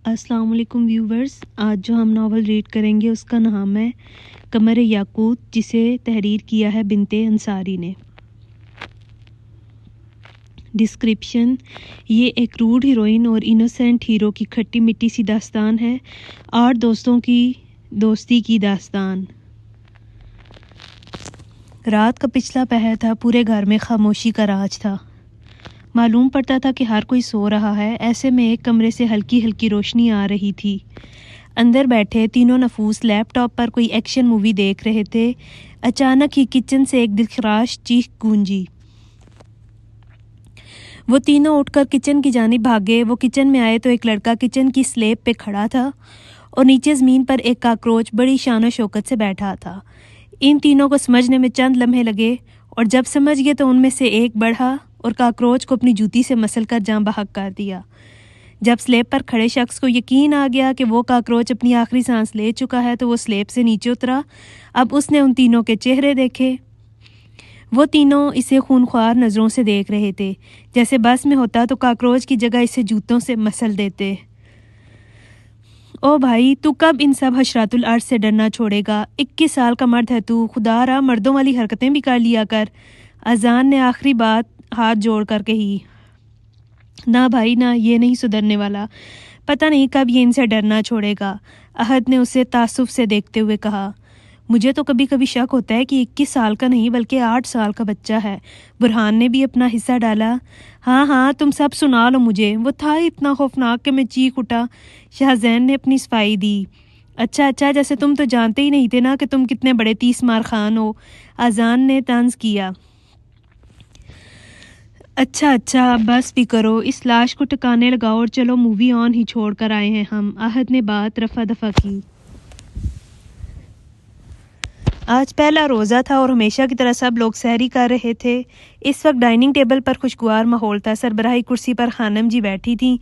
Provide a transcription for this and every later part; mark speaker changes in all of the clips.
Speaker 1: السلام علیکم ویورز، آج جو ہم ناول ریڈ کریں گے اس کا نام ہے قمر یاقوت، جسے تحریر کیا ہے بنت انصاری نے۔ ڈسکرپشن: یہ ایک روڈ ہیروئن اور انوسینٹ ہیرو کی کھٹی مٹی سی داستان ہے، 8 دوستوں کی دوستی کی داستان۔ رات کا پچھلا پہر تھا، پورے گھر میں خاموشی کا راج تھا۔ معلوم پڑتا تھا کہ ہر کوئی سو رہا ہے، ایسے میں ایک کمرے سے ہلکی ہلکی روشنی آ رہی تھی۔ اندر بیٹھے تینوں نفوس لیپ ٹاپ پر کوئی ایکشن مووی دیکھ رہے تھے۔ اچانک ہی کچن سے ایک دلخراش چیخ گونجی۔ وہ تینوں اٹھ کر کچن کی جانب بھاگے۔ وہ کچن میں آئے تو ایک لڑکا کچن کی سلیب پہ کھڑا تھا اور نیچے زمین پر ایک کاکروچ بڑی شان و شوکت سے بیٹھا تھا۔ ان تینوں کو سمجھنے میں چند لمحے لگے، اور جب سمجھ گئے تو ان میں سے ایک بڑھا اور کاکروچ کو اپنی جوتی سے مسل کر جاں بحق کر دیا۔ جب سلیب پر کھڑے شخص کو یقین آ گیا کہ وہ کاکروچ اپنی آخری سانس لے چکا ہے تو وہ سلیب سے نیچے اترا۔ اب اس نے ان تینوں کے چہرے دیکھے۔ وہ تینوں اسے خونخوار نظروں سے دیکھ رہے تھے۔ جیسے بس میں ہوتا تو کاکروچ کی جگہ اسے جوتوں سے مسل دیتے۔ او بھائی، تو کب ان سب حشرات الارض سے ڈرنا چھوڑے گا؟ 21 سال کا مرد ہے تو، خدا را مردوں والی حرکتیں بھی کر لیا کر۔ اذان نے آخری بات ہاتھ جوڑ کر کہی۔ نہ بھائی نہ، یہ نہیں سدھرنے والا۔ پتہ نہیں کب یہ ان سے ڈرنا چھوڑے گا۔ احد نے اسے تعصب سے دیکھتے ہوئے کہا۔ مجھے تو کبھی کبھی شک ہوتا ہے کہ 21 سال کا نہیں بلکہ 8 سال کا بچہ ہے۔ برہان نے بھی اپنا حصہ ڈالا۔ ہاں ہاں، تم سب سنا لو مجھے، وہ تھا اتنا خوفناک کہ میں چیخ اٹھا۔ شاہزین نے اپنی صفائی دی۔ اچھا، جیسے تم تو جانتے ہی نہیں تھے نا کہ تم کتنے بڑے 30 مار خان ہو، اذان نے طنز کیا۔ اچھا، اب بس بھی کرو، اس لاش کو ٹکانے لگاؤ اور چلو مووی آن ہی چھوڑ کر آئے ہیں ہم۔ احد نے بات رفع دفع کی۔ آج پہلا روزہ تھا اور ہمیشہ کی طرح سب لوگ سحری کر رہے تھے۔ اس وقت ڈائننگ ٹیبل پر خوشگوار ماحول تھا۔ سربراہی کرسی پر خانم جی بیٹھی تھیں۔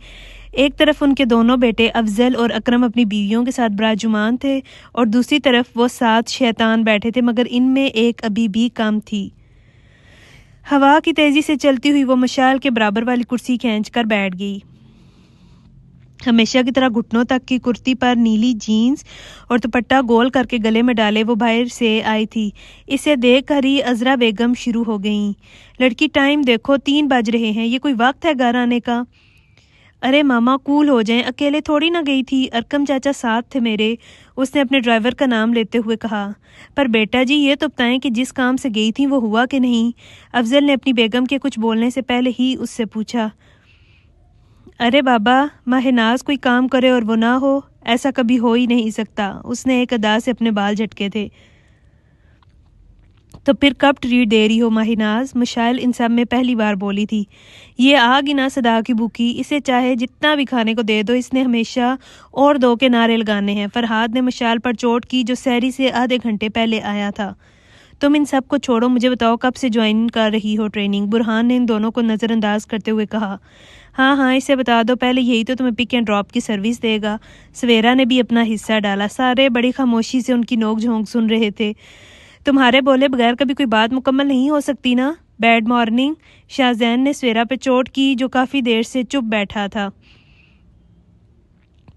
Speaker 1: ایک طرف ان کے دونوں بیٹے افضل اور اکرم اپنی بیویوں کے ساتھ براجمان تھے اور دوسری طرف وہ 7 شیطان بیٹھے تھے، مگر ان میں ایک ابھی بھی کم تھی۔ ہوا کی تیزی سے چلتی ہوئی وہ مشعل کے برابر والی کرسی کھینچ کر بیٹھ گئی۔ ہمیشہ کی طرح گھٹنوں تک کی کرتی پر نیلی جینز اور دوپٹہ گول کر کے گلے میں ڈالے وہ باہر سے آئی تھی۔ اسے دیکھ کر ہی عذرا بیگم شروع ہو گئیں۔ لڑکی، ٹائم دیکھو، 3 بج رہے ہیں، یہ کوئی وقت ہے گھر آنے کا؟ ارے ماما کول ہو جائیں، اکیلے تھوڑی نہ گئی تھی، ارکم چاچا ساتھ تھے میرے، اس نے اپنے ڈرائیور کا نام لیتے ہوئے کہا۔ پر بیٹا جی یہ تو بتائیں کہ جس کام سے گئی تھیں وہ ہوا کہ نہیں؟ افضل نے اپنی بیگم کے کچھ بولنے سے پہلے ہی اس سے پوچھا۔ ارے بابا، ماہ ناز کوئی کام کرے اور وہ نہ ہو، ایسا کبھی ہو ہی نہیں سکتا، اس نے ایک ادا سے اپنے بال جھٹکے تھے۔ تو پھر کب ٹریٹ دے رہی ہو ماہ ناز؟ مشائل ان سب میں پہلی بار بولی تھی۔ یہ آگ ہی نہ صدا کی بھوکی، اسے چاہے جتنا بھی کھانے کو دے دو، اس نے ہمیشہ اور 2 کے نعرے لگانے ہیں۔ فرحاد نے مشعل پر چوٹ کی جو سحری سے آدھے گھنٹے پہلے آیا تھا۔ تم ان سب کو چھوڑو، مجھے بتاؤ کب سے جوائن کر رہی ہو ٹریننگ؟ برہان نے ان دونوں کو نظر انداز کرتے ہوئے کہا۔ ہاں اسے بتا دو پہلے، یہی تو تمہیں پک اینڈ ڈراپ کی سروس دے گا۔ سویرا نے بھی اپنا حصہ ڈالا۔ سارے بڑی خاموشی سے ان کی نوک جھونک سن رہے تھے۔ تمہارے بولے بغیر کبھی کوئی بات مکمل نہیں ہو سکتی نا؟ بیڈ مارننگ، شاہزین نے سویرا پہ چوٹ کی جو کافی دیر سے چپ بیٹھا تھا۔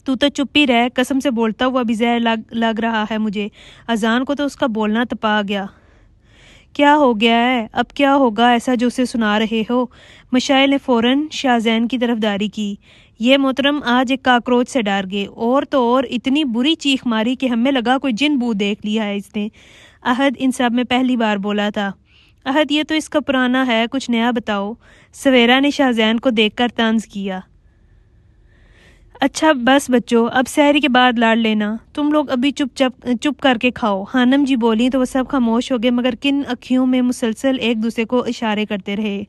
Speaker 1: تو چپ ہی رہ، قسم سے بولتا ہوا بھی زہر لگ رہا ہے مجھے۔ اذان کو تو اس کا بولنا تپا گیا۔ کیا ہو گیا ہے؟ اب کیا ہوگا ایسا جو اسے سنا رہے ہو؟ مشائل نے فوراً شاہزین کی طرفداری کی۔ یہ محترم آج ایک کاکروچ سے ڈر گئے، اور تو اور اتنی بری چیخ ماری کہ ہمیں لگا کوئی جن بو دیکھ لیا ہے اس نے۔ احد ان سب میں پہلی بار بولا تھا۔ احد، یہ تو اس کا پرانا ہے، کچھ نیا بتاؤ۔ سویرا نے شاہزین کو دیکھ کر طنز کیا۔ اچھا بس بچوں، اب سحری کے بعد لڑ لینا، تم لوگ ابھی چپ کر کے کھاؤ۔ خانم جی بولیں تو وہ سب خاموش ہو گئے، مگر کن اکھیوں میں مسلسل ایک دوسرے کو اشارے کرتے رہے۔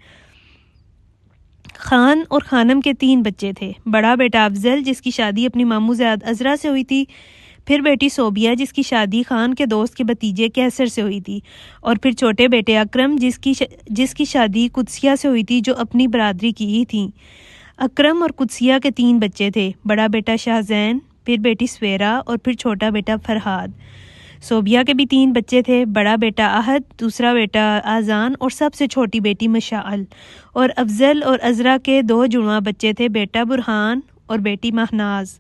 Speaker 1: خان اور خانم کے 3 بچے تھے۔ بڑا بیٹا افضل، جس کی شادی اپنی ماموں زیاد عذرا سے ہوئی تھی، پھر بیٹی صوبیہ جس کی شادی خان کے دوست کے بھتیجے کیسر سے ہوئی تھی، اور پھر چھوٹے بیٹے اکرم جس کی شادی قدسیہ سے ہوئی تھی جو اپنی برادری کی ہی تھیں۔ اکرم اور قدسیہ کے 3 بچے تھے، بڑا بیٹا شاہزین، پھر بیٹی سویرا اور پھر چھوٹا بیٹا فرحاد۔ صوبیہ کے بھی 3 بچے تھے، بڑا بیٹا احد، دوسرا بیٹا اذان اور سب سے چھوٹی بیٹی مشعل۔ اور افضل اور عذرا کے 2 جڑواں بچے تھے، بیٹا برہان اور بیٹی ماہناز۔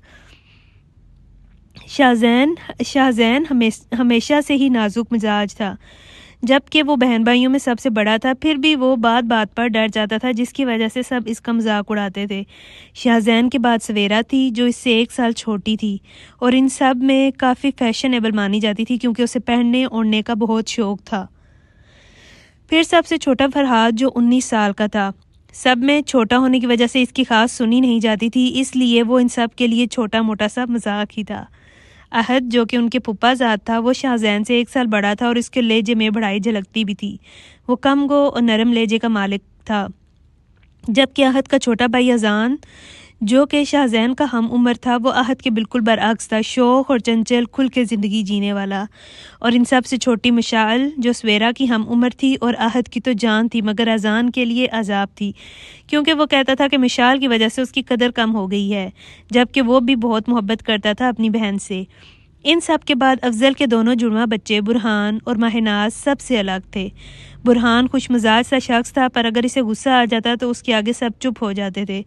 Speaker 1: شاہزین ہمیشہ سے ہی نازک مزاج تھا، جبکہ وہ بہن بھائیوں میں سب سے بڑا تھا، پھر بھی وہ بات بات پر ڈر جاتا تھا، جس کی وجہ سے سب اس کا مذاق اڑاتے تھے۔ شاہزین کے بعد سویرا تھی، جو اس سے 1 سال چھوٹی تھی اور ان سب میں کافی فیشنیبل مانی جاتی تھی کیونکہ اسے پہننے اوڑھنے کا بہت شوق تھا۔ پھر سب سے چھوٹا فرحاد، جو 19 سال کا تھا۔ سب میں چھوٹا ہونے کی وجہ سے اس کی خاص سنی نہیں جاتی تھی، اس لیے وہ ان سب کے لیے چھوٹا موٹا سا مذاق ہی تھا۔ احد، جو کہ ان کے پھپھا زاد تھا، وہ شاہزین سے 1 سال بڑا تھا اور اس کے لہجے میں بڑائی جھلکتی بھی تھی۔ وہ کم گو اور نرم لہجے کا مالک تھا، جبکہ احد کا چھوٹا بھائی اذان، جو کہ شاہزین کا ہم عمر تھا، وہ احد کے بالکل برعکس تھا، شوخ اور چنچل، کھل کے زندگی جینے والا۔ اور ان سب سے چھوٹی مشعل، جو سویرا کی ہم عمر تھی اور احد کی تو جان تھی، مگر اذان کے لیے عذاب تھی، کیونکہ وہ کہتا تھا کہ مشعل کی وجہ سے اس کی قدر کم ہو گئی ہے، جبکہ وہ بھی بہت محبت کرتا تھا اپنی بہن سے۔ ان سب کے بعد افضل کے دونوں جڑواں بچے برہان اور ماہناز سب سے الگ تھے۔ برہان خوش مزاج سا شخص تھا، پر اگر اسے غصہ آ جاتا تو اس کے آگے سب چپ ہو جاتے تھے،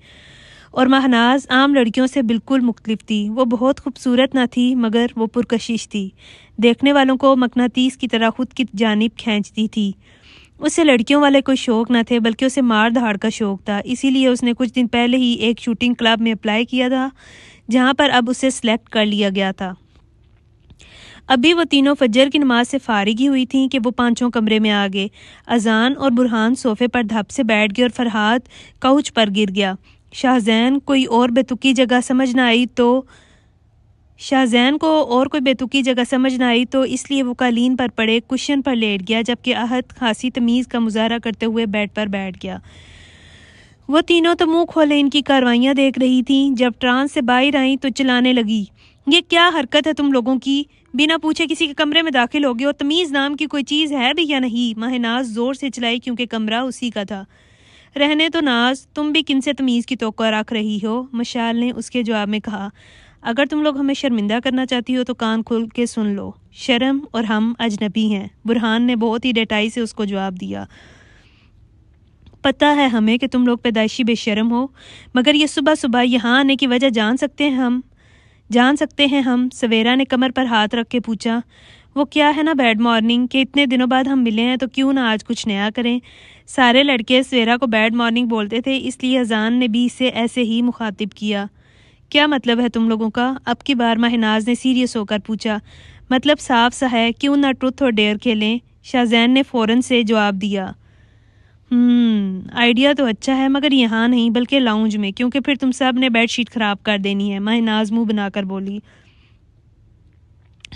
Speaker 1: اور ماہناز عام لڑکیوں سے بالکل مختلف تھی۔ وہ بہت خوبصورت نہ تھی، مگر وہ پرکشش تھی، دیکھنے والوں کو مقناطیس کی طرح خود کی جانب کھینچتی تھی۔ اسے لڑکیوں والے کوئی شوق نہ تھے، بلکہ اسے مار دھاڑ کا شوق تھا، اسی لیے اس نے کچھ دن پہلے ہی ایک شوٹنگ کلب میں اپلائی کیا تھا، جہاں پر اب اسے سلیکٹ کر لیا گیا تھا۔ ابھی وہ تینوں فجر کی نماز سے فارغ ہی ہوئی تھیں کہ وہ پانچوں کمرے میں آ گئے۔ اذان اور برہان صوفے پر دھپ سے بیٹھ گئے اور فرحاد کوچ پر گر گیا۔ شاہزین کو اور بے تکی جگہ سمجھ نہ آئی تو اس لیے وہ قالین پر پڑے کشن پر لیٹ گیا، جبکہ احد خاصی تمیز کا مظاہرہ کرتے ہوئے بیڈ پر بیٹھ گیا۔ وہ تینوں تو منہ کھولے ان کی کاروائیاں دیکھ رہی تھیں۔ جب ٹرانس سے باہر آئیں تو چلانے لگی، یہ کیا حرکت ہے تم لوگوں کی؟ بنا پوچھے کسی کے کمرے میں داخل ہوگی، اور تمیز نام کی کوئی چیز ہے بھی یا نہیں؟ ماہناز زور سے چلائی کیونکہ کمرہ اسی کا تھا۔ رہنے تو ناز، تم بھی کن سے تمیز کی توقع رکھ رہی ہو؟ مشعل نے اس کے جواب میں کہا، اگر تم لوگ ہمیں شرمندہ کرنا چاہتی ہو تو کان کھول کے سن لو، شرم اور ہم اجنبی ہیں۔ برہان نے بہت ہی ڈٹائی سے اس کو جواب دیا، پتہ ہے ہمیں کہ تم لوگ پیدائشی بے شرم ہو، مگر یہ صبح صبح یہاں آنے کی وجہ جان سکتے ہیں ہم؟ سویرا نے کمر پر ہاتھ رکھ کے پوچھا۔ وہ کیا ہے نا بیڈ مارننگ، کہ اتنے دنوں بعد ہم ملے ہیں تو کیوں نہ آج کچھ نیا کریں؟ سارے لڑکے سویرا کو بیڈ مارننگ بولتے تھے، اس لیے اذان نے بھی اسے ایسے ہی مخاطب کیا۔ کیا مطلب ہے تم لوگوں کا؟ اب کی بار ماہناز نے سیریس ہو کر پوچھا۔ مطلب صاف سا ہے، کیوں نہ ٹروتھ اور ڈیئر کھیلیں؟ شاہزین نے فوراً سے جواب دیا۔ آئیڈیا تو اچھا ہے، مگر یہاں نہیں بلکہ لاؤنج میں، کیونکہ پھر تم سب نے بیڈ شیٹ خراب کر دینی ہے، ماہناز منہ بنا کر بولی۔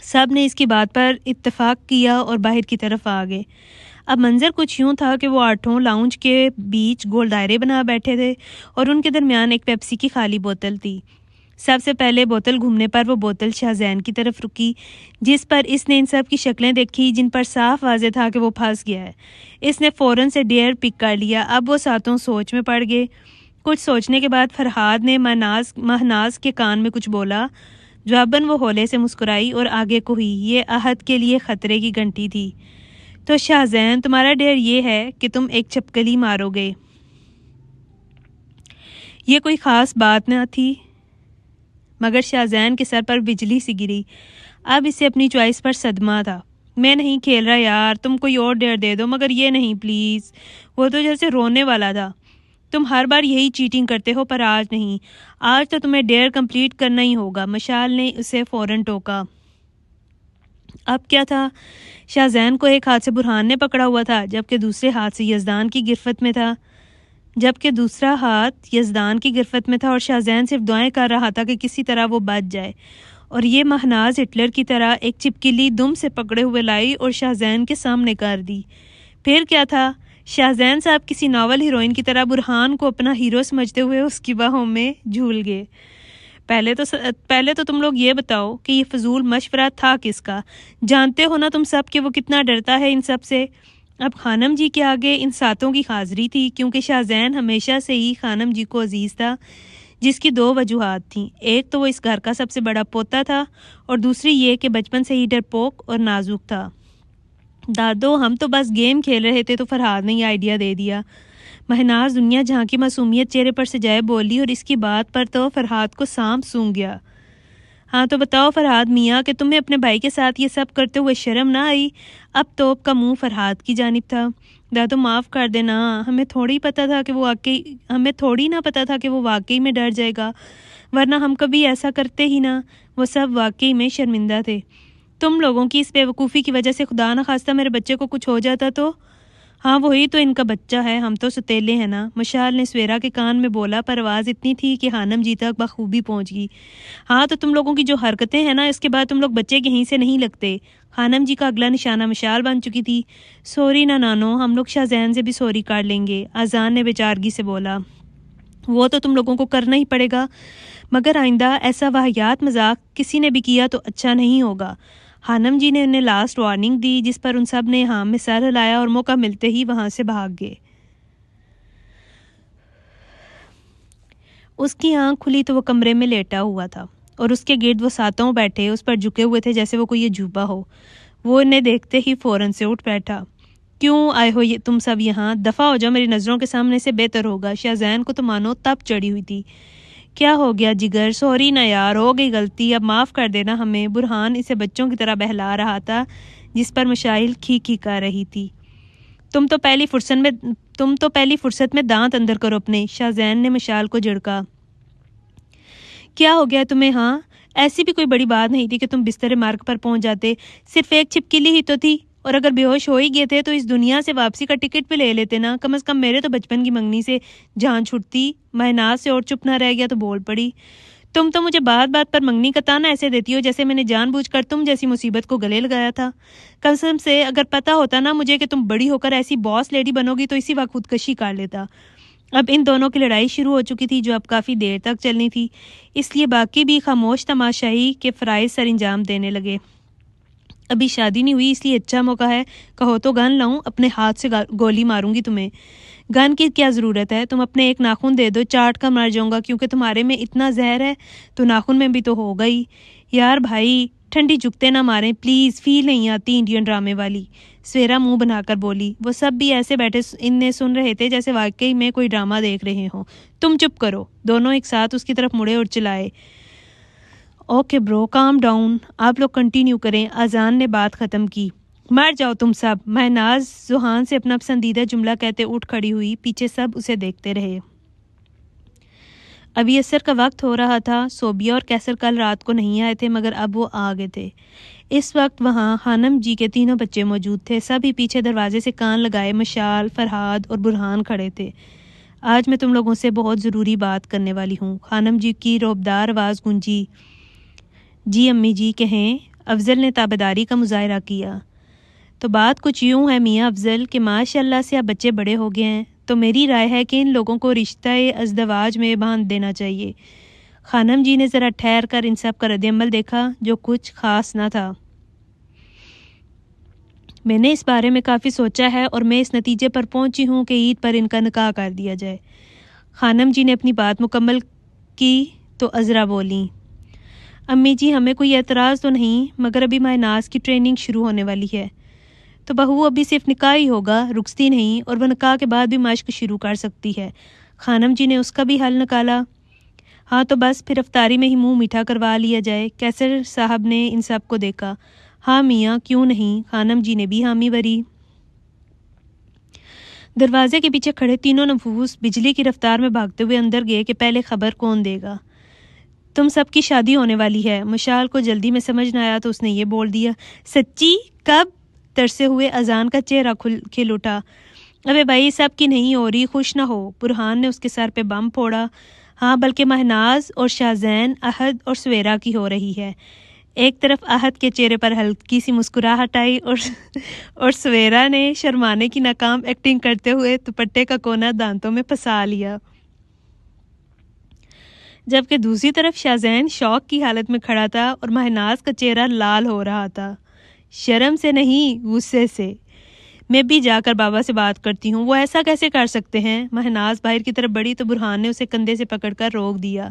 Speaker 1: سب نے اس کی بات پر اتفاق کیا اور باہر کی طرف آ گئے۔ اب منظر کچھ یوں تھا کہ وہ آٹھوں لاؤنج کے بیچ گول دائرے بنا بیٹھے تھے اور ان کے درمیان ایک پیپسی کی خالی بوتل تھی۔ سب سے پہلے بوتل گھومنے پر وہ بوتل شاہزین کی طرف رکی، جس پر اس نے ان سب کی شکلیں دیکھی جن پر صاف واضح تھا کہ وہ پھنس گیا ہے۔ اس نے فوراً سے ڈیئر پک کر لیا۔ اب وہ ساتوں سوچ میں پڑ گئے۔ کچھ سوچنے کے بعد فرحاد نے ماہناز کے کان میں کچھ بولا۔ جواباً وہ ہولے سے مسکرائی اور آگے کو ہوئی۔ یہ احد کے لیے خطرے کی گھنٹی تھی۔ تو شاہزین، تمہارا ڈیر یہ ہے کہ تم ایک چپکلی مارو گے۔ یہ کوئی خاص بات نہ تھی، مگر شاہزین کے سر پر بجلی سی گری۔ اب اسے اپنی چوائس پر صدمہ تھا۔ میں نہیں کھیل رہا یار، تم کوئی اور ڈیر دے دو، مگر یہ نہیں پلیز۔ وہ تو جیسے رونے والا تھا۔ تم ہر بار یہی چیٹنگ کرتے ہو، پر آج نہیں، آج تو تمہیں ڈیر کمپلیٹ کرنا ہی ہوگا۔ مشعل نے اسے فوراً ٹوکا۔ اب کیا تھا؟ شاہزین کو ایک ہاتھ سے برہان نے پکڑا ہوا تھا، جبکہ دوسرے ہاتھ یزدان کی گرفت میں تھا، اور شاہزین صرف دعائیں کر رہا تھا کہ کسی طرح وہ بچ جائے۔ اور یہ ماہناز ہٹلر کی طرح ایک چپکلی دم سے پکڑے ہوئے لائی اور شاہزین کے سامنے کر دی۔ پھر کیا تھا؟ شاہزین صاحب کسی ناول ہیروئن کی طرح برہان کو اپنا ہیرو سمجھتے ہوئے اس کی باہوں میں جھول گئے۔ پہلے تو تم لوگ یہ بتاؤ کہ یہ فضول مشورہ تھا کس کا؟ جانتے ہو نا تم سب کہ وہ کتنا ڈرتا ہے ان سب سے۔ اب خانم جی کے آگے ان ساتوں کی حاضری تھی، کیونکہ شاہزین ہمیشہ سے ہی خانم جی کو عزیز تھا، جس کی 2 وجوہات تھیں۔ ایک تو وہ اس گھر کا سب سے بڑا پوتا تھا، اور دوسری یہ کہ بچپن سے ہی ڈرپوک اور نازک تھا۔ دادو، ہم تو بس گیم کھیل رہے تھے، تو فرحاد نے یہ آئیڈیا دے دیا۔ ماہناز دنیا جہاں کی معصومیت چہرے پر سجائے بولی، اور اس کی بات پر تو فرحاد کو سانپ سونگ گیا۔ ہاں تو بتاؤ فرحاد میاں کہ تمہیں اپنے بھائی کے ساتھ یہ سب کرتے ہوئے شرم نہ آئی؟ اب توپ کا منہ فرحاد کی جانب تھا۔ دادو معاف کر دینا، ہمیں تھوڑی نہ پتا تھا کہ وہ واقعی میں ڈر جائے گا، ورنہ ہم کبھی ایسا کرتے ہی نہ۔ وہ سب واقعی میں شرمندہ تھے۔ تم لوگوں کی اس بے وقوفی کی وجہ سے خدا نہ خواستہ میرے بچے کو کچھ ہو جاتا تو؟ ہاں وہی تو ان کا بچہ ہے، ہم تو ستیلے ہیں نا، مشال نے سویرا کے کان میں بولا، پر آواز اتنی تھی کہ خانم جی تک بخوبی پہنچ گئی۔ ہاں تو تم لوگوں کی جو حرکتیں ہیں نا، اس کے بعد تم لوگ بچے کہیں سے نہیں لگتے۔ خانم جی کا اگلا نشانہ مشال بن چکی تھی۔ سوری نا نانو، ہم لوگ شاہ زین سے بھی سوری کر لیں گے، اذان نے بیچارگی سے بولا۔ وہ تو تم لوگوں کو کرنا ہی پڑے گا، مگر آئندہ ایسا واہیات مذاق کسی نے بھی کیا تو اچھا نہیں ہوگا۔ خانم جی نے انہیں لاسٹ وارننگ دی، جس پر ان سب نے ہاں میں سر ہلایا اور موقع ملتے ہی وہاں سے بھاگ گئے۔ اس کی آنکھ کھلی تو وہ کمرے میں لیٹا ہوا تھا اور اس کے گرد وہ ساتوں بیٹھے اس پر جھکے ہوئے تھے جیسے وہ کوئی عجوبہ ہو۔ وہ انہیں دیکھتے ہی فوراً سے اٹھ بیٹھا۔ کیوں آئے ہو تم سب یہاں؟ دفع ہو جاؤ میری نظروں کے سامنے سے، بہتر ہوگا۔ شاہ زین کو تو مانو تپ چڑھی ہوئی تھی۔ کیا ہو گیا جگر؟ سوری نا یار، ہو گئی غلطی، اب معاف کر دینا ہمیں۔ برہان اسے بچوں کی طرح بہلا رہا تھا، جس پر مشائل کھی کر رہی تھی۔ تم تو پہلی فرصت میں دانت اندر کرو اپنے، شاہ زین نے مشال کو جھڑکا۔ کیا ہو گیا تمہیں؟ ہاں ایسی بھی کوئی بڑی بات نہیں تھی کہ تم بستر مرگ پر پہنچ جاتے، صرف ایک چھپکلی ہی تو تھی، اور اگر بے ہوش ہو ہی گئے تھے تو اس دنیا سے واپسی کا ٹکٹ پہ لے لیتے نا، کم از کم میرے تو بچپن کی منگنی سے جان چھٹتی۔ مہناز سے اور چپ نہ رہ گیا تو بول پڑی، تم تو مجھے بات بات پر منگنی کا تانا ایسے دیتی ہو جیسے میں نے جان بوجھ کر تم جیسی مصیبت کو گلے لگایا تھا۔ قسم سے اگر پتا ہوتا نا مجھے کہ تم بڑی ہو کر ایسی باس لیڈی بنو گی تو اسی وقت خودکشی کر لیتا۔ اب ان دونوں کی لڑائی شروع ہو چکی تھی جو اب کافی دیر تک چلنی تھی، اس لیے باقی بھی خاموش تماشائی کے فرائض سر انجام دینے لگے۔ ابھی شادی نہیں ہوئی، اس لیے اچھا موقع ہے، کہو تو گن لاؤں، اپنے ہاتھ سے گولی ماروں گی تمہیں۔ گن کی کیا ضرورت ہے؟ تم اپنے ایک ناخن دے دو، چاٹ کر مر جاؤں گا، کیونکہ تمہارے میں اتنا زہر ہے تو ناخن میں بھی تو ہوگا ہی۔ یار بھائی ٹھنڈی جھکتے نہ ماریں پلیز، فیل نہیں آتی انڈین ڈرامے والی، سویرا منہ بنا کر بولی۔ وہ سب بھی ایسے بیٹھے انہیں سن رہے تھے جیسے واقعی میں کوئی ڈرامہ دیکھ رہے ہوں۔ تم چپ کرو، دونوں ایک ساتھ اس کی طرف مڑے اور چلائے۔ اوکے برو، کام ڈاؤن، آپ لوگ کنٹینیو کریں۔ اذان نے بات ختم کی۔ مر جاؤ تم سب، مہناز زحان سے اپنا پسندیدہ جملہ کہتے اٹھ کھڑی ہوئی، پیچھے سب اسے دیکھتے رہے۔ ابھی عصر کا وقت ہو رہا تھا۔ صوبیہ اور کیسر کل رات کو نہیں آئے تھے مگر اب وہ آ گئے تھے۔ اس وقت وہاں خانم جی کے تینوں بچے موجود تھے، سبھی پیچھے دروازے سے کان لگائے مشال، فرحاد اور برہان کھڑے تھے۔ آج میں تم لوگوں سے بہت ضروری بات کرنے والی ہوں، خانم جی کی روبدار آواز گونجی۔ جی امی جی کہیں، افضل نے تابعداری کا مظاہرہ کیا۔ تو بات کچھ یوں ہے میاں افضل کہ ماشاء اللہ سے اب بچے بڑے ہو گئے ہیں، تو میری رائے ہے کہ ان لوگوں کو رشتہ ازدواج میں باندھ دینا چاہیے۔ خانم جی نے ذرا ٹھہر کر ان سب کا رد عمل دیکھا جو کچھ خاص نہ تھا۔ میں نے اس بارے میں کافی سوچا ہے اور میں اس نتیجے پر پہنچی ہوں کہ عید پر ان کا نکاح کر دیا جائے۔ خانم جی نے اپنی بات مکمل کی تو عذرا بولیں، امی جی ہمیں کوئی اعتراض تو نہیں، مگر ابھی مہناز کی ٹریننگ شروع ہونے والی ہے، تو بہو ابھی صرف نکاح ہی ہوگا، رخصتی نہیں، اور وہ نکاح کے بعد بھی مشق شروع کر سکتی ہے۔ خانم جی نے اس کا بھی حل نکالا۔ ہاں تو بس پھر افطاری میں ہی منہ میٹھا کروا لیا جائے۔ کیسر صاحب نے ان سب کو دیکھا۔ ہاں میاں کیوں نہیں، خانم جی نے بھی حامی بھری۔ دروازے کے پیچھے کھڑے تینوں نفوس بجلی کی رفتار میں بھاگتے ہوئے اندر گئے کہ پہلے خبر کون دے گا۔ تم سب کی شادی ہونے والی ہے۔ مشال کو جلدی میں سمجھ نہ آیا تو اس نے یہ بول دیا۔ سچی؟ کب؟ ترسے ہوئے اذان کا چہرہ کھل اٹھا۔ ابے بھائی سب کی نہیں ہو رہی، خوش نہ ہو، برہان نے اس کے سر پہ بم پھوڑا۔ ہاں بلکہ مہناز اور شاہ زین، احد اور سویرا کی ہو رہی ہے۔ ایک طرف احد کے چہرے پر ہلکی سی مسکراہٹ آئی اور سویرا نے شرمانے کی ناکام ایکٹنگ کرتے ہوئے دوپٹے کا کونا دانتوں میں پھنسا لیا، جبکہ دوسری طرف شاہ زین شوق کی حالت میں کھڑا تھا اور مہناز کا چہرہ لال ہو رہا تھا۔ شرم سے نہیں، غصے سے۔ میں بھی جا کر بابا سے بات کرتی ہوں، وہ ایسا کیسے کر سکتے ہیں؟ مہناز باہر کی طرف بڑھی تو برہان نے اسے کندھے سے پکڑ کر روک دیا۔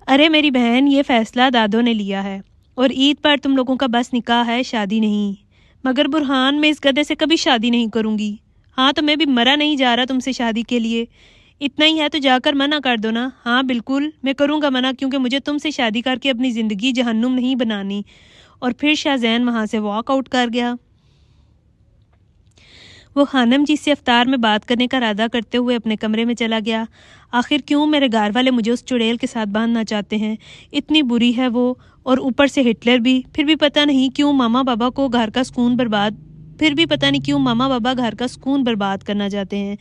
Speaker 1: ارے میری بہن، یہ فیصلہ دادو نے لیا ہے اور عید پر تم لوگوں کا بس نکاح ہے، شادی نہیں۔ مگر برہان، میں اس گدھے سے کبھی شادی نہیں کروں گی۔ ہاں تو میں بھی مرا نہیں جا رہا تم سے شادی کے لیے۔ اتنا ہی ہے تو جا کر منع کر دو نا۔ ہاں بالکل میں کروں گا منع، کیونکہ مجھے تم سے شادی کر کے اپنی زندگی جہنم نہیں بنانی۔ اور پھر شاہ زین وہاں سے واک آؤٹ کر گیا۔ وہ خانم جی سے افطار میں بات کرنے کا ارادہ کرتے ہوئے اپنے کمرے میں چلا گیا۔ آخر کیوں میرے گھر والے مجھے اس چڑیل کے ساتھ باندھنا چاہتے ہیں؟ اتنی بری ہے وہ، اور اوپر سے ہٹلر بھی۔ پھر بھی پتہ نہیں کیوں ماما بابا گھر کا سکون برباد کرنا چاہتے ہیں۔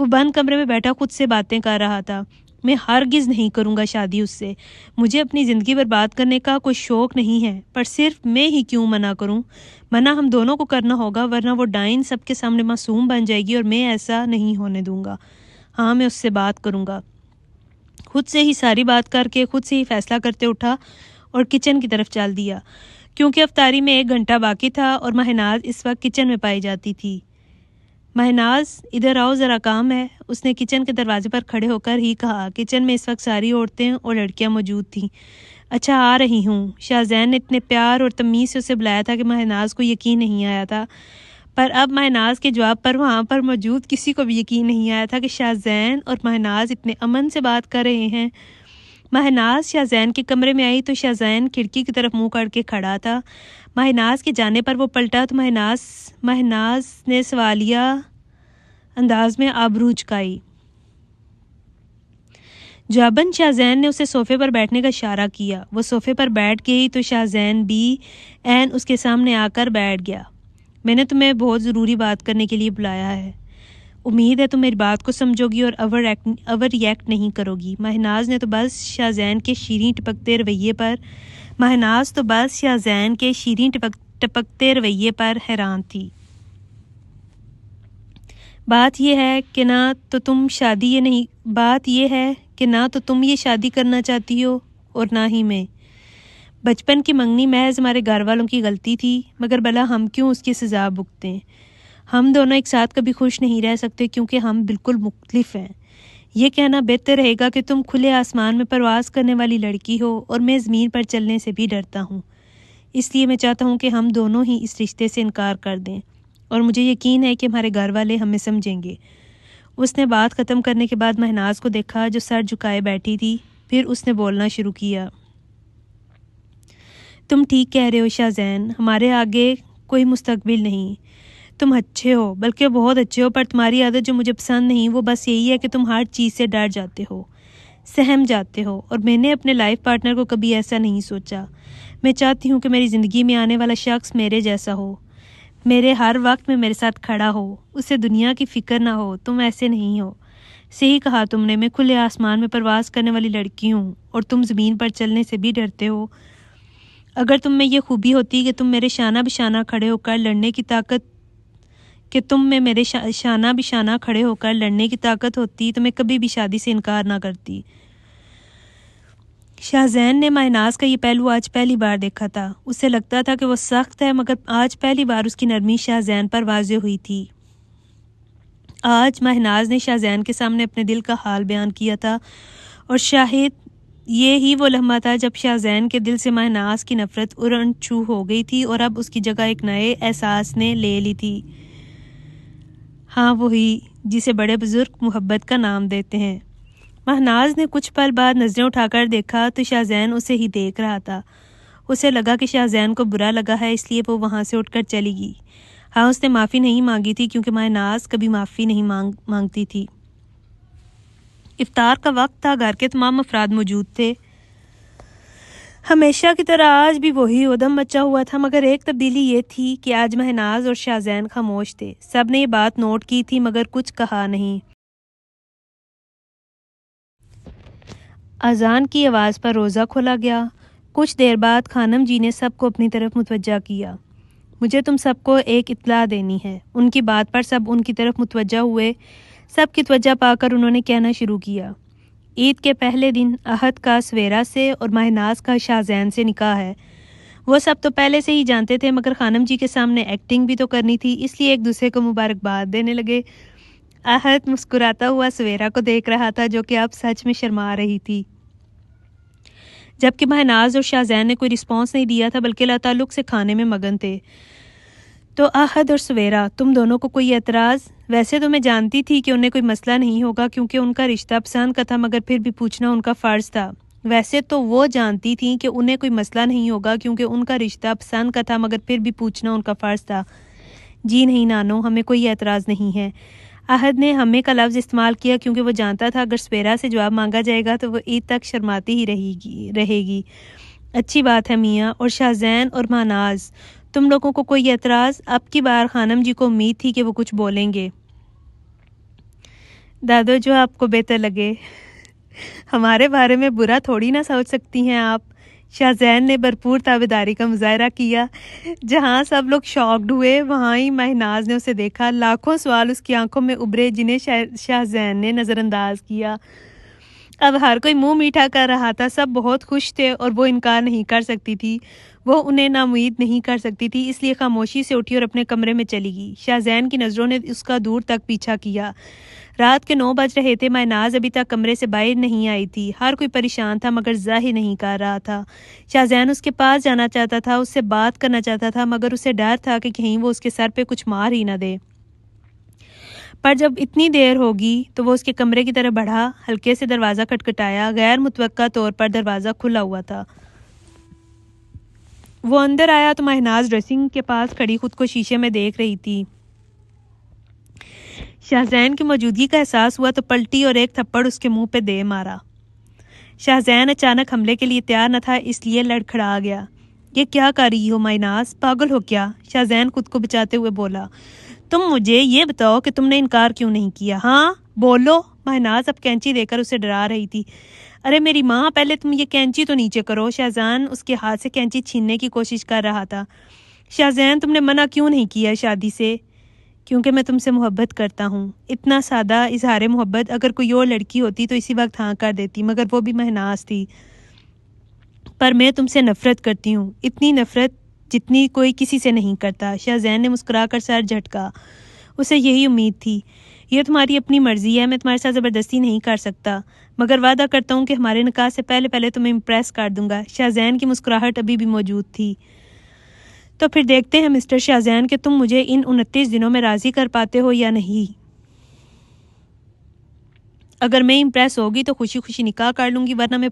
Speaker 1: وہ بند کمرے میں بیٹھا خود سے باتیں کر رہا تھا۔ میں ہرگز نہیں کروں گا شادی اس سے۔ مجھے اپنی زندگی برباد کرنے کا کوئی شوق نہیں ہے، پر صرف میں ہی کیوں منع کروں؟ منع ہم دونوں کو کرنا ہوگا، ورنہ وہ ڈائن سب کے سامنے معصوم بن جائے گی، اور میں ایسا نہیں ہونے دوں گا۔ ہاں میں اس سے بات کروں گا۔ خود سے ہی ساری بات کر کے خود سے ہی فیصلہ کرتے اٹھا اور کچن کی طرف چل دیا، کیونکہ افطاری میں 1 گھنٹہ باقی تھا اور مہناز اس وقت کچن میں پائی جاتی تھی۔ مہناز ادھر آؤ، ذرا کام ہے، اس نے کچن کے دروازے پر کھڑے ہو کر ہی کہا۔ کچن میں اس وقت ساری عورتیں اور لڑکیاں موجود تھیں۔ اچھا آ رہی ہوں، شاہ زین نے اتنے پیار اور تمیز سے اسے بلایا تھا کہ مہناز کو یقین نہیں آیا تھا، پر اب مہناز کے جواب پر وہاں پر موجود کسی کو بھی یقین نہیں آیا تھا کہ شاہ زین اور مہناز اتنے امن سے بات کر رہے ہیں۔ مہناز شاہ زین کے کمرے میں آئی تو شاہ زین کھڑکی کی طرف منہ کر کے کھڑا تھا۔ مہناز کے جانے پر وہ پلٹا تو مہناز نے سوالیہ انداز میں آبرو چکائی۔ جواباً شاہ زین نے اسے صوفے پر بیٹھنے کا اشارہ کیا۔ وہ صوفے پر بیٹھ گئی تو شاہ زین بھی عین اس کے سامنے آ کر بیٹھ گیا۔ میں نے تمہیں بہت ضروری بات کرنے کے لیے بلایا ہے، امید ہے تم میری بات کو سمجھو گی اور اوور ریئیکٹ نہیں کرو گی۔ مہناز تو بس شاہ زین کے شیریں ٹپکتے رویے پر حیران تھی۔ بات یہ ہے کہ نہ تو تم یہ شادی کرنا چاہتی ہو اور نہ ہی میں۔ بچپن کی منگنی محض ہمارے گھر والوں کی غلطی تھی، مگر بھلا ہم کیوں اس کی سزا بھگتیں؟ ہم دونوں ایک ساتھ کبھی خوش نہیں رہ سکتے، کیونکہ ہم بالکل مختلف ہیں۔ یہ کہنا بہتر رہے گا کہ تم کھلے آسمان میں پرواز کرنے والی لڑکی ہو اور میں زمین پر چلنے سے بھی ڈرتا ہوں۔ اس لیے میں چاہتا ہوں کہ ہم دونوں ہی اس رشتے سے انکار کر دیں، اور مجھے یقین ہے کہ ہمارے گھر والے ہمیں سمجھیں گے۔ اس نے بات ختم کرنے کے بعد مہناز کو دیکھا جو سر جھکائے بیٹھی تھی، پھر اس نے بولنا شروع کیا۔ تم ٹھیک کہہ رہے ہو شاہ زین، ہمارے آگے کوئی مستقبل نہیں۔ تم اچھے ہو، بلکہ بہت اچھے ہو، پر تمہاری عادت جو مجھے پسند نہیں، وہ بس یہی ہے کہ تم ہر چیز سے ڈر جاتے ہو، سہم جاتے ہو، اور میں نے اپنے لائف پارٹنر کو کبھی ایسا نہیں سوچا۔ میں چاہتی ہوں کہ میری زندگی میں آنے والا شخص میرے جیسا ہو، میرے ہر وقت میں میرے ساتھ کھڑا ہو، اسے دنیا کی فکر نہ ہو۔ تم ایسے نہیں ہو۔ صحیح کہا تم نے، میں کھلے آسمان میں پرواز کرنے والی لڑکی ہوں، اور تم زمین پر چلنے سے بھی ڈرتے ہو۔ اگر تم میں یہ خوبی ہوتی کہ تم میرے شانہ بشانہ کھڑے ہو کر لڑنے کی طاقت ہوتی تو میں کبھی بھی شادی سے انکار نہ کرتی۔ شاہ زین نے مہناز کا یہ پہلو آج پہلی بار دیکھا تھا۔ اسے لگتا تھا کہ وہ سخت ہے، مگر آج پہلی بار اس کی نرمی شاہ زین پر واضح ہوئی تھی۔ آج مہناز نے شاہ زین کے سامنے اپنے دل کا حال بیان کیا تھا، اور شاہد یہ ہی وہ لمحہ تھا جب شاہ زین کے دل سے مہناز کی نفرت اڑن چھو ہو گئی تھی، اور اب اس کی جگہ ایک نئے احساس نے لے لی تھی۔ ہاں وہی جسے بڑے بزرگ محبت کا نام دیتے ہیں۔ مہناز نے کچھ پل بعد نظریں اٹھا کر دیکھا تو شاہ زین اسے ہی دیکھ رہا تھا۔ اسے لگا کہ شاہ زین کو برا لگا ہے، اس لیے وہ وہاں سے اٹھ کر چلی گئی۔ ہاں اس نے معافی نہیں مانگی تھی، کیونکہ مہناز کبھی معافی نہیں مانگتی تھی۔ افطار کا وقت تھا، گھر کے تمام افراد موجود تھے۔ ہمیشہ کی طرح آج بھی وہی ادھم مچا ہوا تھا، مگر ایک تبدیلی یہ تھی کہ آج مہناز اور شاہ زین خاموش تھے۔ سب نے یہ بات نوٹ کی تھی، مگر کچھ کہا نہیں۔ اذان کی آواز پر روزہ کھولا گیا۔ کچھ دیر بعد خانم جی نے سب کو اپنی طرف متوجہ کیا۔ مجھے تم سب کو ایک اطلاع دینی ہے۔ ان کی بات پر سب ان کی طرف متوجہ ہوئے۔ سب کی توجہ پا کر انہوں نے کہنا شروع کیا۔ عید کے پہلے دن احد کا سویرا سے اور مہناز کا شاہ زین سے نکاح ہے۔ وہ سب تو پہلے سے ہی جانتے تھے، مگر خانم جی کے سامنے ایکٹنگ بھی تو کرنی تھی، اس لیے ایک دوسرے کو مبارکباد دینے لگے۔ احد مسکراتا ہوا سویرا کو دیکھ رہا تھا، جو کہ اب سچ میں شرما رہی تھی، جبکہ مہناز اور شاہ زین نے کوئی رسپانس نہیں دیا تھا، بلکہ لا تعلق سے کھانے میں مگن تھے۔ تو احد اور سویرا تم دونوں کو کوئی اعتراض؟ ویسے تو میں جانتی تھی کہ انہیں کوئی مسئلہ نہیں ہوگا کیونکہ ان کا رشتہ پسند کا تھا، مگر پھر بھی پوچھنا ان کا فرض تھا۔ ویسے تو وہ جانتی تھیں کہ انہیں کوئی مسئلہ نہیں ہوگا کیونکہ ان کا رشتہ پسند کا تھا، مگر پھر بھی پوچھنا ان کا فرض تھا۔ جی نہیں نانو، ہمیں کوئی اعتراض نہیں ہے۔ احد نے ہمیں کا لفظ استعمال کیا کیونکہ وہ جانتا تھا اگر سویرا سے جواب مانگا جائے گا تو وہ عید تک شرماتی ہی رہے گی۔ اچھی بات ہے میاں۔ اور شاہ زین اور مہناز، تم لوگوں کو کوئی اعتراض؟ اب کی بار خانم جی کو امید تھی کہ وہ کچھ بولیں گے۔ دادو جو آپ کو بہتر لگے، ہمارے بارے میں برا تھوڑی نہ سوچ سکتی ہیں آپ۔ شاہ زین نے بھرپور تابعداری کا مظاہرہ کیا۔ جہاں سب لوگ شاکڈ ہوئے وہاں ہی مہناز نے اسے دیکھا۔ لاکھوں سوال اس کی آنکھوں میں ابھرے جنہیں شاہ زین نے نظر انداز کیا۔ اب ہر کوئی منہ میٹھا کر رہا تھا، سب بہت خوش تھے اور وہ انکار نہیں کر سکتی تھی، وہ انہیں ناامید نہیں کر سکتی تھی، اس لیے خاموشی سے اٹھی اور اپنے کمرے میں چلی گئی۔ شاہ زین کی نظروں نے اس کا دور تک پیچھا کیا۔ رات کے 9 بج رہے تھے، مہناز ابھی تک کمرے سے باہر نہیں آئی تھی۔ ہر کوئی پریشان تھا مگر ظاہر نہیں کر رہا تھا۔ شاہ زین اس کے پاس جانا چاہتا تھا، اس سے بات کرنا چاہتا تھا، مگر اسے ڈر تھا کہ کہیں وہ اس کے سر پہ کچھ مار ہی نہ دے۔ پر جب اتنی دیر ہوگی تو وہ اس کے کمرے کی طرف بڑھا، ہلکے سے دروازہ کھٹکھٹایا۔ غیر متوقع طور پر دروازہ کھلا ہوا تھا۔ وہ اندر آیا تو مہناز ڈریسنگ کے پاس کھڑی خود کو شیشے میں دیکھ رہی تھی۔ شاہ زین کی موجودگی کا احساس ہوا تو پلٹی اور ایک تھپڑ اس کے منہ پہ دے مارا۔ شاہ زین اچانک حملے کے لیے تیار نہ تھا، اس لیے لڑکھڑا گیا۔ یہ کیا کر رہی ہو مہناز؟ پاگل ہو کیا؟ شاہ زین خود کو بچاتے ہوئے بولا۔ تم مجھے یہ بتاؤ کہ تم نے انکار کیوں نہیں کیا؟ ہاں بولو۔ مہناز اب کینچی دے کر اسے ڈرا رہی تھی۔ ارے میری ماں، پہلے تم یہ کینچی تو نیچے کرو۔ شاہ زین اس کے ہاتھ سے کینچی چھیننے کی کوشش کر رہا تھا۔ شاہ زین، تم نے منع کیوں نہیں کیا شادی سے؟ کیونکہ میں تم سے محبت کرتا ہوں۔ اتنا سادہ اظہار محبت، اگر کوئی اور لڑکی ہوتی تو اسی وقت ہاں کر دیتی، مگر وہ بھی مہناز تھی۔ پر میں تم سے نفرت کرتی ہوں، اتنی نفرت جتنی کوئی کسی سے نہیں کرتا۔ شاہ زین نے مسکرا کر سر جھٹکا۔ اسے یہی امید تھی۔ یہ تمہاری اپنی مرضی ہے، میں تمہارے ساتھ زبردستی نہیں کر سکتا، مگر وعدہ کرتا ہوں کہ ہمارے نکاح سے پہلے تمہیں امپریس کر دوں گا۔ شاہ زین کی مسکراہٹ ابھی بھی موجود تھی۔ تو پھر دیکھتے ہیں مسٹر شاہ زین کہ تم مجھے ان 29 دنوں میں راضی کر پاتے ہو یا نہیں۔ اگر میں امپریس ہوگی تو خوشی خوشی نکاح کر لوں گی، ورنہ میں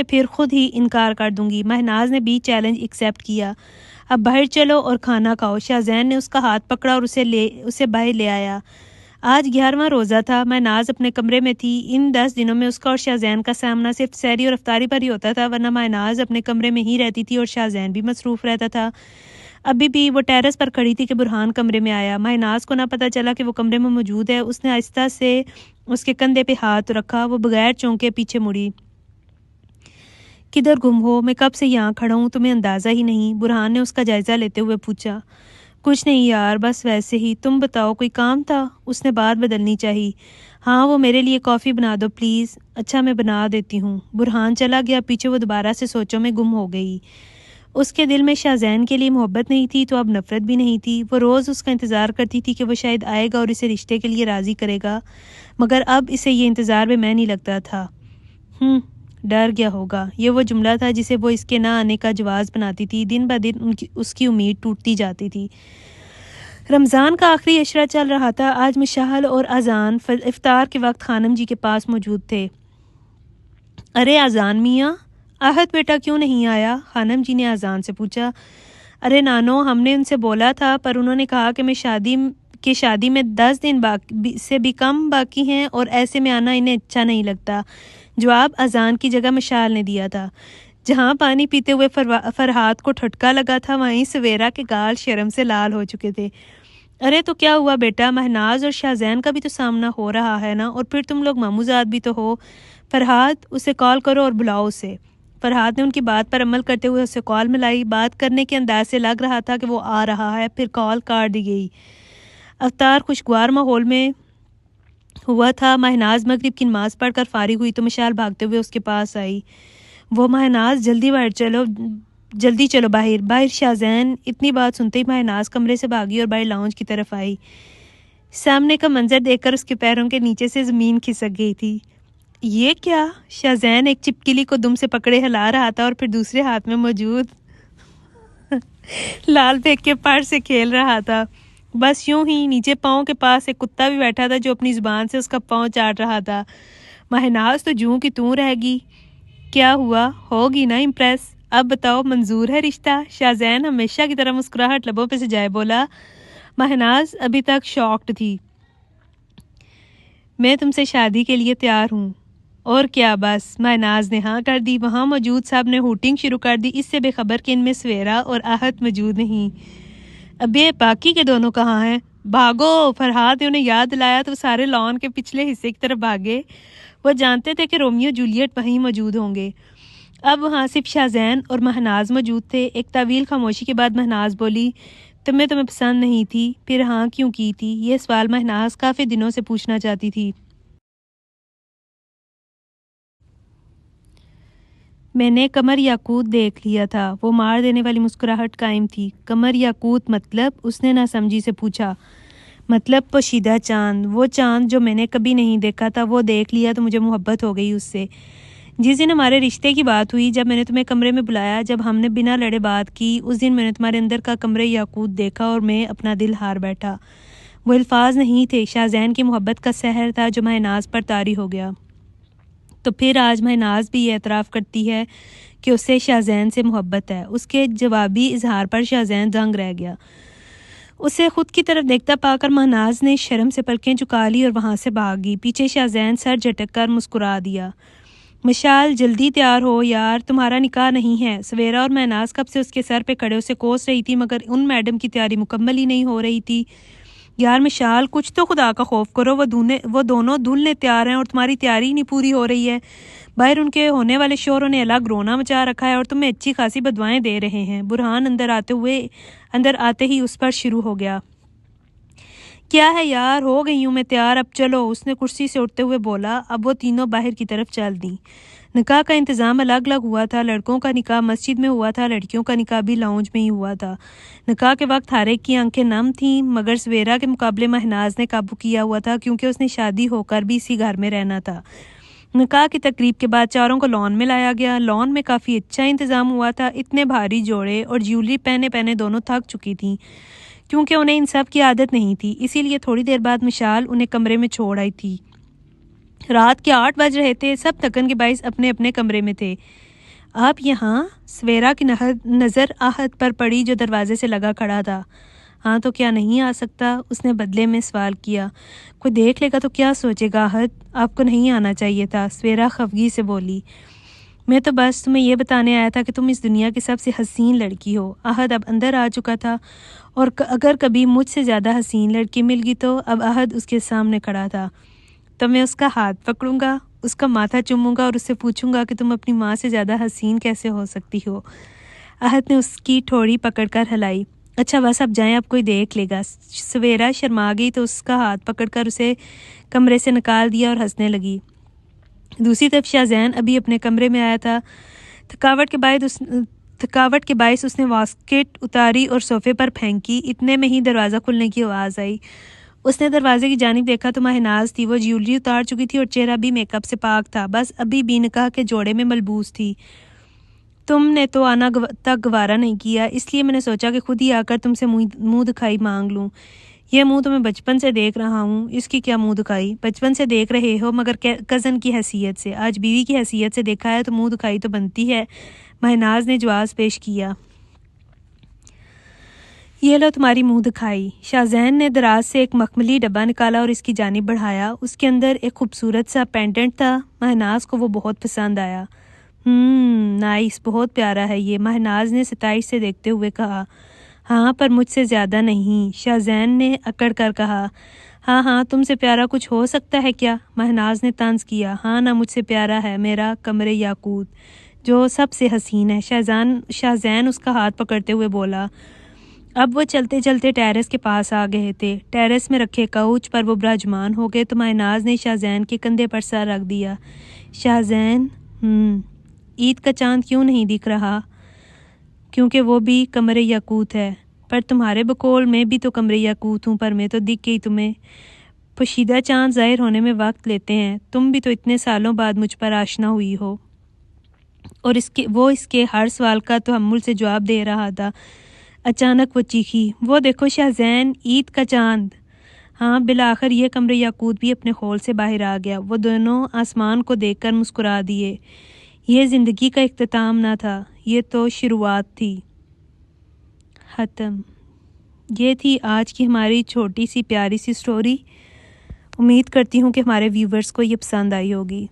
Speaker 1: پھر خود ہی انکار کر دوں گی۔ مہناز نے بھی چیلنج ایکسیپٹ کیا۔ اب باہر چلو اور کھانا کھاؤ۔ شاہ زین نے اس کا ہاتھ پکڑا اور اسے باہر لے آیا۔ آج 11واں روزہ تھا۔ مہناز اپنے کمرے میں تھی۔ ان 10 دنوں میں اس کا اور شاہ زین کا سامنا صرف سحری اور افطاری پر ہی ہوتا تھا، ورنہ مہناز اپنے کمرے میں ہی رہتی تھی اور شاہ زین بھی مصروف رہتا تھا۔ ابھی بھی وہ ٹیرس پر کھڑی تھی کہ برہان کمرے میں آیا۔ مہناز کو نہ پتہ چلا کہ وہ کمرے میں موجود ہے۔ اس نے آہستہ سے اس کے کندھے پہ ہاتھ رکھا۔ وہ بغیر چونکے پیچھے مڑی۔ کدھر گم ہو؟ میں کب سے یہاں کھڑا ہوں، تمہیں اندازہ ہی نہیں؟ برہان نے اس کا جائزہ لیتے ہوئے پوچھا۔ کچھ نہیں یار، بس ویسے ہی۔ تم بتاؤ، کوئی کام تھا؟ اس نے بات بدلنی چاہی۔ ہاں، وہ میرے لیے کافی بنا دو پلیز۔ اچھا، میں بنا دیتی ہوں۔ برہان چلا گیا۔ پیچھے وہ دوبارہ سے سوچوں میں گم ہو گئی۔ اس کے دل میں شاہ زین کے لیے محبت نہیں تھی تو اب نفرت بھی نہیں تھی۔ وہ روز اس کا انتظار کرتی تھی کہ وہ شاید آئے گا اور اسے رشتے کے لیے راضی کرے گا، مگر اب اسے یہ انتظار بھی میں نہیں لگتا تھا۔ ڈر گیا ہوگا، یہ وہ جملہ تھا جسے وہ اس کے نہ آنے کا جواز بناتی تھی۔ دن بہ دن اس کی امید ٹوٹتی جاتی تھی۔ رمضان کا آخری عشرہ چل رہا تھا۔ آج مشعل اور اذان افطار کے وقت خانم جی کے پاس موجود تھے۔ ارے اذان میاں، احد بیٹا کیوں نہیں آیا؟ خانم جی نے اذان سے پوچھا۔ ارے نانو، ہم نے ان سے بولا تھا پر انہوں نے کہا کہ شادی میں 10 دن سے بھی کم باقی ہیں اور ایسے میں آنا انہیں اچھا نہیں لگتا۔ جواب اذان کی جگہ مشعل نے دیا تھا۔ جہاں پانی پیتے ہوئے فرحات کو ٹھٹکا لگا تھا، وہیں سویرا کے گال شرم سے لال ہو چکے تھے۔ ارے تو کیا ہوا بیٹا؟ مہناز اور شاہ زین کا بھی تو سامنا ہو رہا ہے نا، اور پھر تم لوگ ماموزاد بھی تو ہو۔ فرحات، اسے کال کرو اور بلاؤ اسے۔ فرحات نے ان کی بات پر عمل کرتے ہوئے اسے کال ملائی۔ بات کرنے کے انداز سے لگ رہا تھا کہ وہ آ رہا ہے، پھر کال کاٹ دی گئی۔ افطار خوشگوار ماحول میں ہوا تھا۔ مہناز مغرب کی نماز پڑھ کر فارغ ہوئی تو مشعل بھاگتے ہوئے اس کے پاس آئی۔ وہ مہناز، جلدی چلو باہر شاہ زین۔ اتنی بات سنتے ہی مہناز کمرے سے بھاگی اور باہر لاؤنج کی طرف آئی۔ سامنے کا منظر دیکھ کر اس کے پیروں کے نیچے سے زمین کھسک گئی تھی۔ یہ کیا؟ شاہ زین ایک چپکلی کو دم سے پکڑے ہلا رہا تھا اور پھر دوسرے ہاتھ میں موجود لال بیگ کے پر سے کھیل رہا تھا۔ بس یوں ہی نیچے پاؤں کے پاس ایک کتا بھی بیٹھا تھا جو اپنی زبان سے اس کا پاؤں چاٹ رہا تھا۔ ماہناز تو جوں کی توں رہ گئی۔ کیا ہوا؟ ہوگی نا امپریس؟ اب بتاؤ منظور ہے رشتہ؟ شاہزین ہمیشہ کی طرح مسکراہٹ لبوں پہ سجائے بولا۔ ماہناز ابھی تک شاکڈ تھی۔ میں تم سے شادی کے لیے تیار ہوں۔ اور کیا بس؟ ماہناز نے ہاں کر دی۔ وہاں موجود سب نے ہوٹنگ شروع کر دی، اس سے بے خبر کہ ان میں سویرا اور آہت موجود نہیں۔ اب یہ باقی کے دونوں کہاں ہیں؟ بھاگو! فرحات نے انہیں یاد دلایا تو وہ سارے لان کے پچھلے حصے کی طرف بھاگے۔ وہ جانتے تھے کہ رومیو جولیٹ وہیں موجود ہوں گے۔ اب وہاں صرف شاہزین اور ماہناز موجود تھے۔ ایک طویل خاموشی کے بعد ماہناز بولی، تمہیں پسند نہیں تھی؟ پھر ہاں کیوں کی تھی؟ یہ سوال ماہناز کافی دنوں سے پوچھنا چاہتی تھی۔ میں نے قمر یاقوت دیکھ لیا تھا۔ وہ مار دینے والی مسکراہٹ قائم تھی۔ قمر یاقوت مطلب؟ اس نے ناسمجھی سے پوچھا۔ مطلب پوشیدہ چاند، وہ چاند جو میں نے کبھی نہیں دیکھا تھا، وہ دیکھ لیا تو مجھے محبت ہو گئی اس سے۔ جس دن ہمارے رشتے کی بات ہوئی، جب میں نے تمہیں کمرے میں بلایا، جب ہم نے بنا لڑے بات کی، اس دن میں نے تمہارے اندر کا قمر یاقوت دیکھا اور میں اپنا دل ہار بیٹھا۔ وہ الفاظ نہیں تھے، شاہزین کی محبت کا سحر تھا جو ماہناز پر طاری ہو گیا۔ تو پھر آج ماہناز بھی یہ اعتراف کرتی ہے کہ اسے شاہزین سے محبت ہے۔ اس کے جوابی اظہار پر شاہزین دنگ رہ گیا۔ اسے خود کی طرف دیکھتا پا کر ماہناز نے شرم سے پلکیں چکا لی اور وہاں سے بھاگی۔ پیچھے شاہزین سر جھٹک کر مسکرا دیا۔ مشال جلدی تیار ہو یار، تمہارا نکاح نہیں ہے۔ سویرا اور ماہناز کب سے اس کے سر پہ کھڑے اسے کوس رہی تھی، مگر ان میڈم کی تیاری مکمل ہی نہیں ہو رہی تھی۔ یار مشال، کچھ تو خدا کا خوف کرو، وہ دونوں دلہنے تیار ہیں اور تمہاری تیاری نہیں پوری ہو رہی ہے۔ باہر ان کے ہونے والے شوہروں نے الگ رونا مچا رکھا ہے اور تمہیں اچھی خاصی بدوائیں دے رہے ہیں۔ برہان اندر آتے ہی اس پر شروع ہو گیا۔ کیا ہے یار، ہو گئی ہوں میں تیار، اب چلو، اس نے کرسی سے اٹھتے ہوئے بولا۔ اب وہ تینوں باہر کی طرف چل دیں۔ نکاح کا انتظام الگ الگ ہوا تھا۔ لڑکوں کا نکاح مسجد میں ہوا تھا، لڑکیوں کا نکاح بھی لاؤنج میں ہی ہوا تھا۔ نکاح کے وقت ہر ایک کی آنکھیں نم تھیں، مگر سویرا کے مقابلے ماہناز نے قابو کیا ہوا تھا، کیونکہ اس نے شادی ہو کر بھی اسی گھر میں رہنا تھا۔ نکاح کی تقریب کے بعد چاروں کو لان میں لایا گیا۔ لان میں کافی اچھا انتظام ہوا تھا۔ اتنے بھاری جوڑے اور جیولری پہنے دونوں تھک چکی تھیں، کیونکہ انہیں ان سب کی عادت نہیں تھی، اسی لیے تھوڑی دیر بعد مشال انہیں کمرے میں چھوڑ آئی تھی۔ رات کے 8 بج رہے تھے، سب تھکن کے باعث اپنے اپنے کمرے میں تھے۔ آپ یہاں؟ سویرا کی نظر آہت پر پڑی جو دروازے سے لگا کھڑا تھا۔ ہاں تو کیا نہیں آ سکتا؟ اس نے بدلے میں سوال کیا۔ کوئی دیکھ لے گا تو کیا سوچے گا آہت؟ آپ کو نہیں آنا چاہیے تھا، سویرا خفگی سے بولی۔ میں تو بس تمہیں یہ بتانے آیا تھا کہ تم اس دنیا کی سب سے حسین لڑکی ہو۔ آہت اب اندر آ چکا تھا، اور اگر کبھی مجھ سے زیادہ حسین لڑکی مل گئی تو اب آہت اس کے سامنے کھڑا تھا۔ تو میں اس کا ہاتھ پکڑوں گا، اس کا ماتھا چوموں گا اور اس سے پوچھوں گا کہ تم اپنی ماں سے زیادہ حسین کیسے ہو سکتی ہو۔ آہت نے اس کی ٹھوڑی پکڑ کر ہلائی۔ اچھا بس اب جائیں، اب کوئی دیکھ لے گا۔ سویرا شرما گئی تو اس کا ہاتھ پکڑ کر اسے کمرے سے نکال دیا اور ہنسنے لگی۔ دوسری طرف شاہزین ابھی اپنے کمرے میں آیا تھا۔ تھکاوٹ کے باعث اس نے واسکٹ اتاری اور صوفے پر پھینکی۔ اتنے میں ہی دروازہ کھلنے کی آواز آئی۔ اس نے دروازے کی جانب دیکھا تو ماہناز تھی۔ وہ جیولری اتار چکی تھی اور چہرہ بھی میک اپ سے پاک تھا، بس ابھی بھی نکاح کے جوڑے میں ملبوس تھی۔ تم نے تو آنا تک گوارا نہیں کیا، اس لیے میں نے سوچا کہ خود ہی آ کر تم سے منہ دکھائی مانگ لوں۔ یہ منہ تو میں بچپن سے دیکھ رہا ہوں، اس کی کیا منہ دکھائی؟ بچپن سے دیکھ رہے ہو مگر کزن کی حیثیت سے، آج بیوی کی حیثیت سے دیکھا ہے تو منہ دکھائی تو بنتی ہے، ماہناز نے جواز پیش کیا۔ یہ لو تمہاری منہ دکھائی۔ شاہزین نے دراز سے ایک مخملی ڈبہ نکالا اور اس کی جانب بڑھایا۔ اس کے اندر ایک خوبصورت سا پینڈنٹ تھا۔ ماہناز کو وہ بہت پسند آیا۔ نائس، بہت پیارا ہے یہ، ماہناز نے ستائش سے دیکھتے ہوئے کہا۔ ہاں پر مجھ سے زیادہ نہیں، شاہزین نے اکڑ کر کہا۔ ہاں تم سے پیارا کچھ ہو سکتا ہے کیا؟ ماہناز نے طنز کیا۔ ہاں نہ مجھ سے پیارا ہے میرا قمر یاقوت، جو سب سے حسین ہے۔ شاہزین اس کا ہاتھ پکڑتے ہوئے بولا۔ اب وہ چلتے چلتے ٹیرس کے پاس آ گئے تھے۔ ٹیرس میں رکھے کوچ پر وہ براجمان ہو گئے تو ماہناز نے شاہزین کے کندھے پر سر رکھ دیا۔ شاہزین، عید کا چاند کیوں نہیں دکھ رہا؟ کیونکہ وہ بھی قمر یاقوت ہے۔ پر تمہارے بقول میں بھی تو قمر یاقوت ہوں، پر میں تو دکھ گئی تمہیں۔ پوشیدہ چاند ظاہر ہونے میں وقت لیتے ہیں، تم بھی تو اتنے سالوں بعد مجھ پر آشنا ہوئی ہو۔ اور وہ اس کے ہر سوال کا تحمل سے جواب دے رہا تھا۔ اچانک وہ چیخی، وہ دیکھو شاہ زین، عید کا چاند۔ ہاں، بالآخر یہ کمرے یاقوت بھی اپنے خول سے باہر آ گیا۔ وہ دونوں آسمان کو دیکھ کر مسکرا دیے۔ یہ زندگی کا اختتام نہ تھا، یہ تو شروعات تھی۔ ختم۔ یہ تھی آج کی ہماری چھوٹی سی پیاری سی سٹوری۔ امید کرتی ہوں کہ ہمارے ویورز کو یہ پسند آئی ہوگی۔